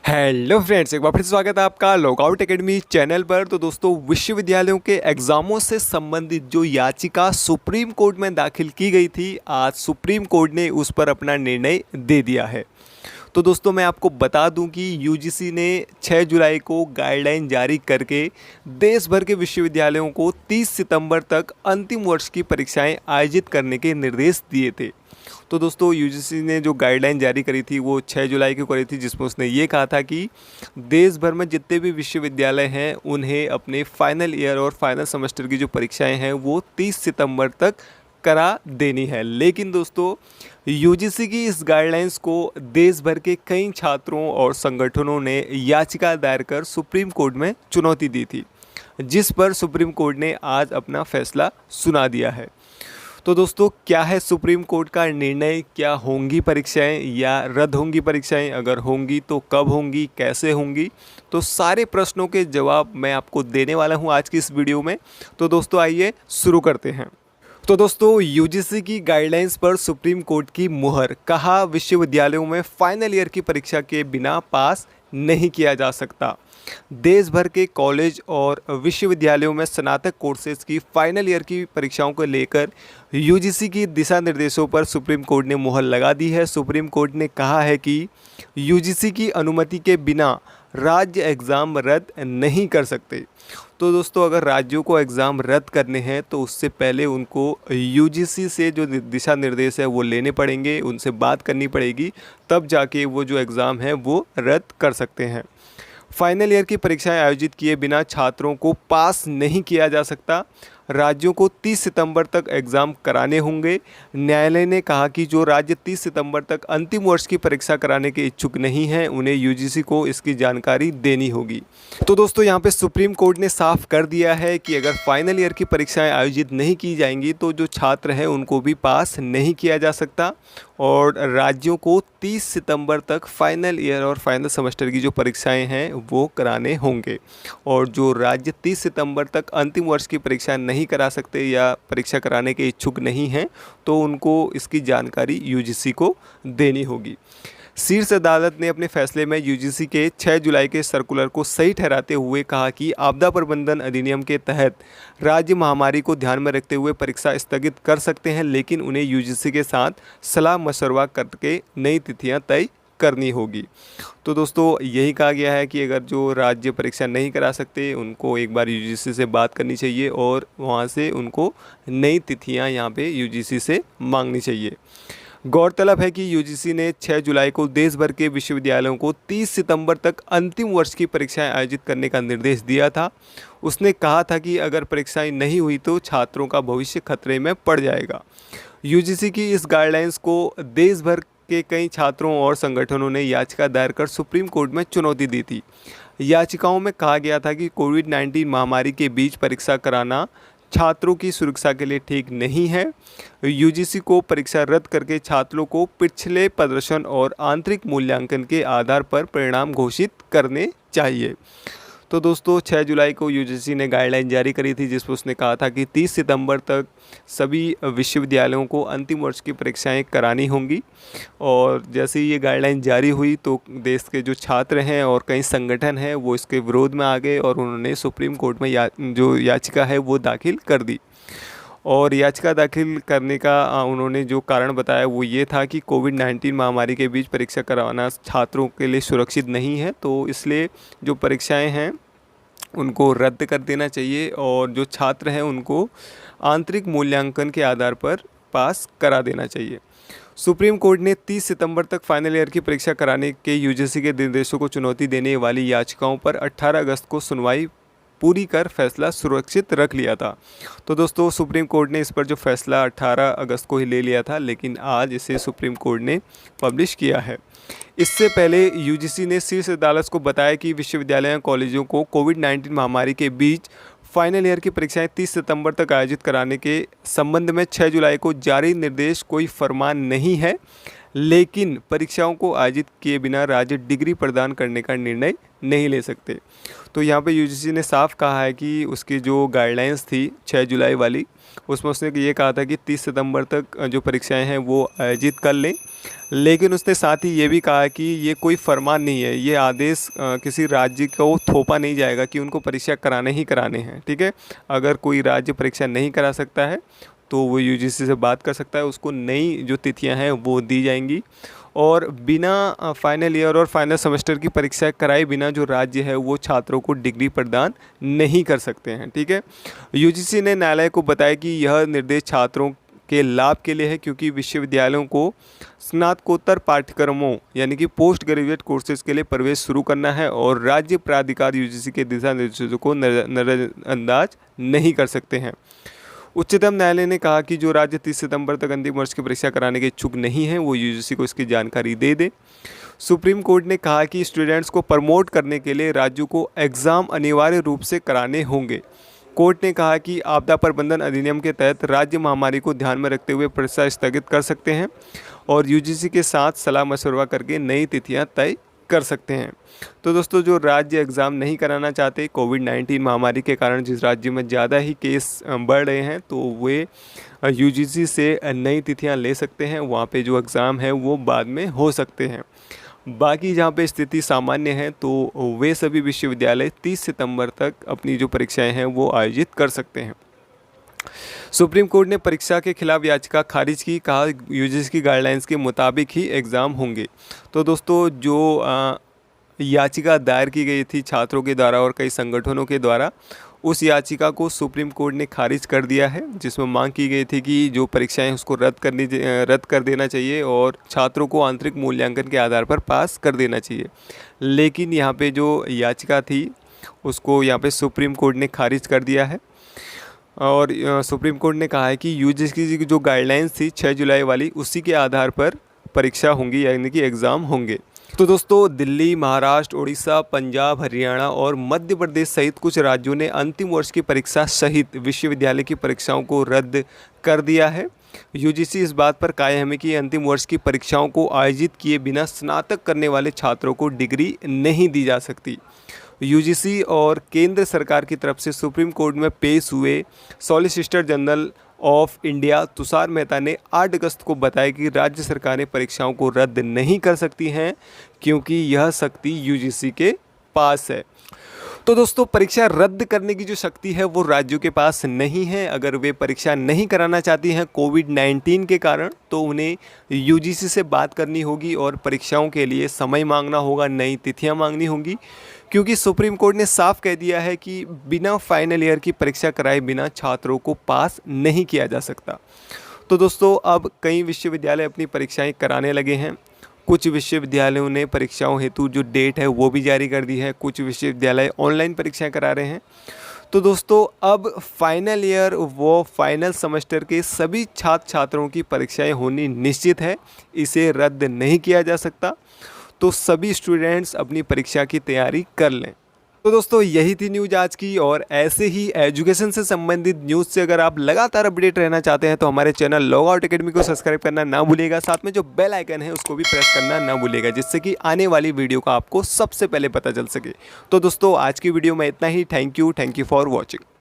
Hello friends, एक बार फिर स्वागत है आपका लॉगआउट एकेडमी चैनल पर। तो दोस्तों, विश्वविद्यालयों के एग्ज़ामों से संबंधित जो याचिका सुप्रीम कोर्ट में दाखिल की गई थी, आज सुप्रीम कोर्ट ने उस पर अपना निर्णय दे दिया है। तो दोस्तों, मैं आपको बता दूं कि यूजीसी ने 6 जुलाई को गाइडलाइन जारी करके देश भर के विश्वविद्यालयों को 30 सितंबर तक अंतिम वर्ष की परीक्षाएं आयोजित करने के निर्देश दिए थे। तो दोस्तों, यूजीसी ने जो गाइडलाइन जारी करी थी वो 6 जुलाई को करी थी, जिसमें उसने ये कहा था कि देश भर में जितने भी विश्वविद्यालय हैं उन्हें अपने फाइनल ईयर और फाइनल सेमेस्टर की जो परीक्षाएं हैं वो 30 सितंबर तक करा देनी है। लेकिन दोस्तों, यूजीसी की इस गाइडलाइंस को देश भर के कई छात्रों और संगठनों ने याचिका दायर कर सुप्रीम कोर्ट में चुनौती दी थी, जिस पर सुप्रीम कोर्ट ने आज अपना फैसला सुना दिया है। तो दोस्तों, क्या है सुप्रीम कोर्ट का निर्णय? क्या होंगी परीक्षाएं या रद्द होंगी परीक्षाएं? अगर होंगी तो कब होंगी, कैसे होंगी? तो सारे प्रश्नों के जवाब मैं आपको देने वाला हूं आज की इस वीडियो में। तो दोस्तों, आइए शुरू करते हैं। तो दोस्तों, यूजीसी की गाइडलाइंस पर सुप्रीम कोर्ट की मुहर। कहा, विश्वविद्यालयों में फाइनल ईयर की परीक्षा के बिना पास नहीं किया जा सकता। देश भर के कॉलेज और विश्वविद्यालयों में स्नातक कोर्सेज की फाइनल ईयर की परीक्षाओं को लेकर यूजीसी की दिशा निर्देशों पर सुप्रीम कोर्ट ने मुहर लगा दी है। सुप्रीम कोर्ट ने कहा है कि यूजीसी की अनुमति के बिना राज्य एग्ज़ाम रद्द नहीं कर सकते। तो दोस्तों, अगर राज्यों को एग्ज़ाम रद्द करने हैं तो उससे पहले उनको यूजीसी से जो दिशा निर्देश है वो लेने पड़ेंगे, उनसे बात करनी पड़ेगी, तब जाके वो जो एग्ज़ाम है वो रद्द कर सकते हैं। फाइनल ईयर की परीक्षाएं आयोजित किए बिना छात्रों को पास नहीं किया जा सकता। राज्यों को 30 सितंबर तक एग्ज़ाम कराने होंगे। न्यायालय ने कहा कि जो राज्य 30 सितंबर तक अंतिम वर्ष की परीक्षा कराने के इच्छुक नहीं हैं, उन्हें यूजीसी को इसकी जानकारी देनी होगी। तो दोस्तों, यहाँ पे सुप्रीम कोर्ट ने साफ कर दिया है कि अगर फाइनल ईयर की परीक्षाएं आयोजित नहीं की जाएंगी तो जो छात्र हैं उनको भी पास नहीं किया जा सकता, और राज्यों को 30 सितंबर तक फाइनल ईयर और फाइनल सेमेस्टर की जो परीक्षाएं हैं वो कराने होंगे। और जो राज्य 30 सितंबर तक अंतिम वर्ष की परीक्षा नहीं करा सकते या परीक्षा कराने के इच्छुक नहीं हैं, तो उनको इसकी जानकारी यूजीसी को देनी होगी। शीर्ष अदालत ने अपने फैसले में यूजीसी के 6 जुलाई के सर्कुलर को सही ठहराते हुए कहा कि आपदा प्रबंधन अधिनियम के तहत राज्य महामारी को ध्यान में रखते हुए परीक्षा स्थगित कर सकते हैं, लेकिन उन्हें यूजीसी के साथ सलाह मशवरा करके नई तिथियां तय करनी होगी। तो दोस्तों, यही कहा गया है कि अगर जो राज्य परीक्षा नहीं करा सकते उनको एक बार यूजीसी से बात करनी चाहिए और वहाँ से उनको नई तिथियाँ यहाँ पे यूजीसी से मांगनी चाहिए। गौरतलब है कि यूजीसी ने 6 जुलाई को देश भर के विश्वविद्यालयों को 30 सितंबर तक अंतिम वर्ष की परीक्षाएं आयोजित करने का निर्देश दिया था। उसने कहा था कि अगर परीक्षाएं नहीं हुई तो छात्रों का भविष्य खतरे में पड़ जाएगा। यूजीसी की इस गाइडलाइंस को देश भर के कई छात्रों और संगठनों ने याचिका दायर कर सुप्रीम कोर्ट में चुनौती दी थी। याचिकाओं में कहा गया था कि कोविड-19 महामारी के बीच परीक्षा कराना छात्रों की सुरक्षा के लिए ठीक नहीं है। यूजीसी को परीक्षा रद्द करके छात्रों को पिछले प्रदर्शन और आंतरिक मूल्यांकन के आधार पर परिणाम घोषित करने चाहिए। तो दोस्तों, 6 जुलाई को यूजीसी ने गाइडलाइन जारी करी थी, जिसमें उसने कहा था कि 30 सितंबर तक सभी विश्वविद्यालयों को अंतिम वर्ष की परीक्षाएं करानी होंगी। और जैसे ही ये गाइडलाइन जारी हुई तो देश के जो छात्र हैं और कई संगठन हैं वो इसके विरोध में आ गए और उन्होंने सुप्रीम कोर्ट में जो याचिका है वो दाखिल कर दी। और याचिका दाखिल करने का उन्होंने जो कारण बताया वो ये था कि कोविड-19 महामारी के बीच परीक्षा करवाना छात्रों के लिए सुरक्षित नहीं है, तो इसलिए जो परीक्षाएं हैं उनको रद्द कर देना चाहिए और जो छात्र हैं उनको आंतरिक मूल्यांकन के आधार पर पास करा देना चाहिए। सुप्रीम कोर्ट ने 30 सितंबर तक फाइनल ईयर की परीक्षा कराने के यूजीसी के निर्देशों को चुनौती देने वाली याचिकाओं पर 18 अगस्त को सुनवाई पूरी कर फैसला सुरक्षित रख लिया था। तो दोस्तों, सुप्रीम कोर्ट ने इस पर जो फैसला 18 अगस्त को ही ले लिया था, लेकिन आज इसे सुप्रीम कोर्ट ने पब्लिश किया है। इससे पहले यूजीसी ने शीर्ष अदालत को बताया कि विश्वविद्यालय कॉलेजों को कोविड-19 महामारी के बीच फाइनल ईयर की परीक्षाएं 30 सितंबर तक आयोजित कराने के संबंध में 6 जुलाई को जारी निर्देश कोई फरमान नहीं है, लेकिन परीक्षाओं को आयोजित किए बिना राज्य डिग्री प्रदान करने का निर्णय नहीं ले सकते। तो यहाँ पे यूजीसी ने साफ कहा है कि उसकी जो गाइडलाइंस थी 6 जुलाई वाली, उसमें उसने ये कहा था कि 30 सितंबर तक जो परीक्षाएं हैं वो आयोजित कर लें। लेकिन उसने साथ ही ये भी कहा कि ये कोई फरमान नहीं है, ये आदेश किसी राज्य को थोपा नहीं जाएगा कि उनको परीक्षा कराने ही कराने हैं। ठीक है, अगर कोई राज्य परीक्षा नहीं करा सकता है तो वो यूजीसी से बात कर सकता है, उसको नई जो तिथियां हैं वो दी जाएंगी। और बिना फाइनल ईयर और फाइनल सेमेस्टर की परीक्षा कराए बिना जो राज्य है वो छात्रों को डिग्री प्रदान नहीं कर सकते हैं। ठीक है, यूजीसी ने न्यायालय को बताया कि यह निर्देश छात्रों के लाभ के लिए है, क्योंकि विश्वविद्यालयों को स्नातकोत्तर पाठ्यक्रमों यानी कि पोस्ट ग्रेजुएट कोर्सेज के लिए प्रवेश शुरू करना है और राज्य प्राधिकार यूजीसी के दिशा निर्देशों को नज़रअंदाज नहीं कर सकते हैं। उच्चतम न्यायालय ने कहा कि जो राज्य 30 सितंबर तक अंतिम वर्ष की परीक्षा कराने के इच्छुक नहीं हैं वो यूजीसी को इसकी जानकारी दे दे। सुप्रीम कोर्ट ने कहा कि स्टूडेंट्स को प्रमोट करने के लिए राज्यों को एग्ज़ाम अनिवार्य रूप से कराने होंगे। कोर्ट ने कहा कि आपदा प्रबंधन अधिनियम के तहत राज्य महामारी को ध्यान में रखते हुए परीक्षा स्थगित कर सकते हैं और यूजीसी के साथ सलाह मशवरा करके नई तिथियां तय कर सकते हैं। तो दोस्तों, जो राज्य एग्ज़ाम नहीं कराना चाहते कोविड-19 महामारी के कारण जिस राज्य में ज़्यादा ही केस बढ़ रहे हैं, तो वे यूजीसी से नई तिथियां ले सकते हैं। वहाँ पे जो एग्ज़ाम है वो बाद में हो सकते हैं। बाकी जहाँ पे स्थिति सामान्य है तो वे सभी विश्वविद्यालय 30 सितंबर तक अपनी जो परीक्षाएं हैं वो आयोजित कर सकते हैं। सुप्रीम कोर्ट ने परीक्षा के खिलाफ याचिका खारिज की, कहा यूजीसी की गाइडलाइंस के मुताबिक ही एग्ज़ाम होंगे। तो दोस्तों, जो याचिका दायर की गई थी छात्रों के द्वारा और कई संगठनों के द्वारा, उस याचिका को सुप्रीम कोर्ट ने खारिज कर दिया है, जिसमें मांग की गई थी कि जो परीक्षाएं उसको रद्द कर देना चाहिए और छात्रों को आंतरिक मूल्यांकन के आधार पर पास कर देना चाहिए। लेकिन यहाँ पे जो याचिका थी उसको यहाँ पे सुप्रीम कोर्ट ने खारिज कर दिया है और सुप्रीम कोर्ट ने कहा है कि यूजीसी की जो गाइडलाइंस थी 6 जुलाई वाली, उसी के आधार पर परीक्षा होंगी यानी कि एग्ज़ाम होंगे। तो दोस्तों, दिल्ली, महाराष्ट्र, उड़ीसा, पंजाब, हरियाणा और मध्य प्रदेश सहित कुछ राज्यों ने अंतिम वर्ष की परीक्षा सहित विश्वविद्यालय की परीक्षाओं को रद्द कर दिया है। यूजीसी इस बात पर कायम है कि अंतिम वर्ष की परीक्षाओं को आयोजित किए बिना स्नातक करने वाले छात्रों को डिग्री नहीं दी जा सकती। यूजीसी और केंद्र सरकार की तरफ से सुप्रीम कोर्ट में पेश हुए solicitor general of India Tushar Mehta ने 8 अगस्त को बताया कि राज्य सरकारें परीक्षाओं को रद्द नहीं कर सकती हैं, क्योंकि यह शक्ति यूजीसी के पास है। तो दोस्तों, परीक्षा रद्द करने की जो शक्ति है वो राज्यों के पास नहीं है। अगर वे परीक्षा नहीं कराना चाहती हैं कोविड-19 के कारण, तो उन्हें यूजीसी से बात करनी होगी और परीक्षाओं के लिए समय मांगना होगा, नई तिथियां मांगनी होंगी, क्योंकि सुप्रीम कोर्ट ने साफ कह दिया है कि बिना फाइनल ईयर की परीक्षा कराए बिना छात्रों को पास नहीं किया जा सकता। तो दोस्तों, अब कई विश्वविद्यालय अपनी परीक्षाएं कराने लगे हैं। कुछ विश्वविद्यालयों ने परीक्षाओं हेतु जो डेट है वो भी जारी कर दी है। कुछ विश्वविद्यालय ऑनलाइन परीक्षाएं करा रहे हैं। तो दोस्तों, अब फाइनल ईयर व फाइनल सेमेस्टर के सभी छात्र छात्राओं की परीक्षाएं होनी निश्चित है, इसे रद्द नहीं किया जा सकता। तो सभी स्टूडेंट्स अपनी परीक्षा की तैयारी कर लें। तो दोस्तों, यही थी न्यूज़ आज की, और ऐसे ही एजुकेशन से संबंधित न्यूज़ से अगर आप लगातार अपडेट रहना चाहते हैं तो हमारे चैनल लॉग आउट एकेडमी को सब्सक्राइब करना ना भूलिएगा। साथ में जो बेल आइकन है उसको भी प्रेस करना ना भूलिएगा, जिससे कि आने वाली वीडियो का आपको सबसे पहले पता चल सके। तो दोस्तों, आज की वीडियो में इतना ही। Thank you for watching.